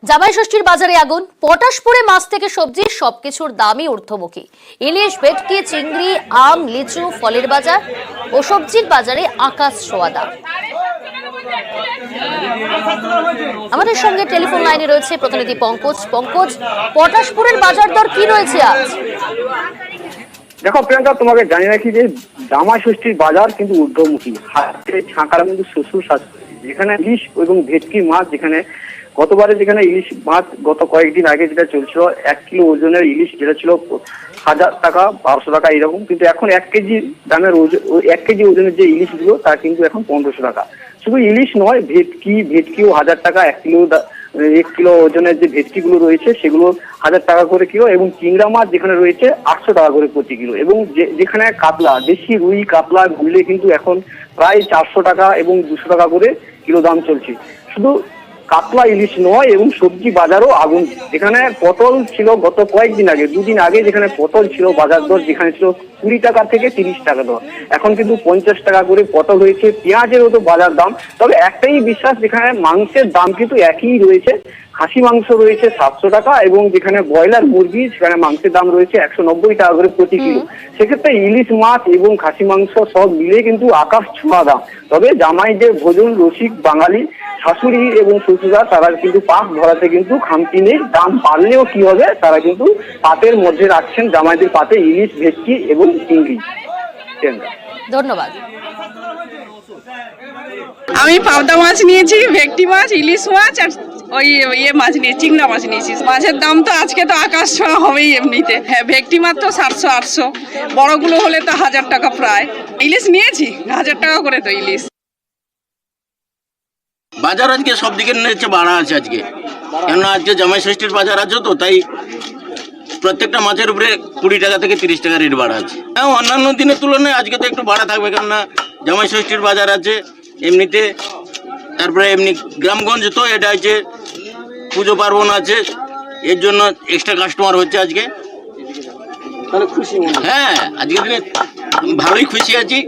জামাই ষষ্ঠীর বাজারে আগুন, পটাশপুরে মাছ থেকে সবজি সবকিছুর দামই ঊর্ধ্বমুখী। ইলিশ, ভেটকি, চিংড়ি, আম, লিচু, ফলের বাজার ও সবজির বাজারে আকাশ ছোঁয়া দাম। আমাদের সঙ্গে টেলিফোন লাইনে রয়েছে প্রতিনিধি পঙ্কজ। পঙ্কজ, পটাশপুরের বাজার দর কি রয়েছে আজ? দেখো প্রিয়াঙ্কা, তোমাকে জানিয়ে রাখি যে জামাই ষষ্ঠীর বাজার কিন্তু ঊর্ধ্বমুখী। হাতে ছাঁকারা কিন্তু শ্বশুর শাশুড়ি, যেখানে ইলিশ এবং ভেটকি মাছ, যেখানে গতবারে যেখানে ইলিশ মাছ গত কয়েকদিন আগে যেটা চলছিল 1 কিলো ওজনের ইলিশ, যেটা ছিল 1000 টাকা 1200 টাকা এরকম, কিন্তু এখন 1 কেজি দামের 1 কেজি ওজনের যে ইলিশগুলো তা কিন্তু এখন 1500 টাকা। শুধু ইলিশ নয়, ভেটকিও 1000 টাকা 1 কিলো ওজনের যে ভেটকি গুলো রয়েছে সেগুলো 1000 টাকা করে কিলো, এবং চিংড়া মাছ যেখানে রয়েছে 800 টাকা করে প্রতি কিলো, এবং যেখানে কাতলা, দেশি রুই কাতলা মূল্যে কিন্তু এখন প্রায় 400 টাকা এবং 200 টাকা করে কিলো দাম চলছে। শুধু কাতলা ইলিশ নয়, এবং সবজি বাজারও আগুন। যেখানে পটল ছিল গত কয়েকদিন আগে, 2 দিন আগে যেখানে পটল ছিল বাজার দর যেখানে ছিল 20 টাকা থেকে 30 টাকা দর, এখন কিন্তু 50 টাকা করে পটল হয়েছে। পেঁয়াজেরও তো বাজার দাম। তবে একটাই বিশ্বাস, যেখানে মাংসের দাম কিন্তু একই রয়েছে। খাসি মাংস রয়েছে 700 টাকা, এবং যেখানে ব্রয়লার মুরগি সেখানে মাংসের দাম রয়েছে 190 টাকা করে প্রতি কিলো। সেক্ষেত্রে ইলিশ মাছ এবং খাসি মাংস সব মিলে কিন্তু আকাশ ছোঁয়া দাম। তবে জামাইদের ভোজন রসিক বাঙালি শাশুড়ি এবং শ্বশুরা তারা কিন্তু পাক ধরাতে কিন্তু খামতি নেই। দাম বাড়লেও কি হবে, তারা কিন্তু পাতের মধ্যে রাখছেন জামাইদের পাতে ইলিশ, ভেটকি এবং চিংড়ি। ধন্যবাদ। আমি পাবদা মাছ নিয়েছি, ভেটকি মাছ, ইলিশ মাছ আর ওই মাছ নিয়েছি, চিংড়া মাছ নিয়েছি। মাছের দাম তো আজকে তো আকাশ ছোঁয়া হবেই এমনিতে। হ্যাঁ, ভেটকি মাছ তো 700-800, বড়গুলো হলে তো 1000 টাকা প্রায়। ইলিশ নিয়েছি 1000 টাকা করে তো ইলিশ। বাজার আজকে সব দিকে নিচ্ছে বাড়া আছে আজকে, কেননা আজকে জামাই ষষ্ঠীর বাজার আছে, তো তাই প্রত্যেকটা মাছের উপরে 20 টাকা থেকে 30 টাকা রেট বাড়া আছে। হ্যাঁ, অন্যান্য দিনের তুলনায় আজকে তো একটু বাড়া থাকবে, কেননা জামাই ষষ্ঠীর বাজার আছে এমনিতে। তারপরে এমনি গ্রামগঞ্জ তো এটা হচ্ছে পুজো পার্বণ আছে, এর জন্য এক্সট্রা কাস্টমার হচ্ছে আজকে। হ্যাঁ, আজকের দিনে ভালোই খুশি আছি।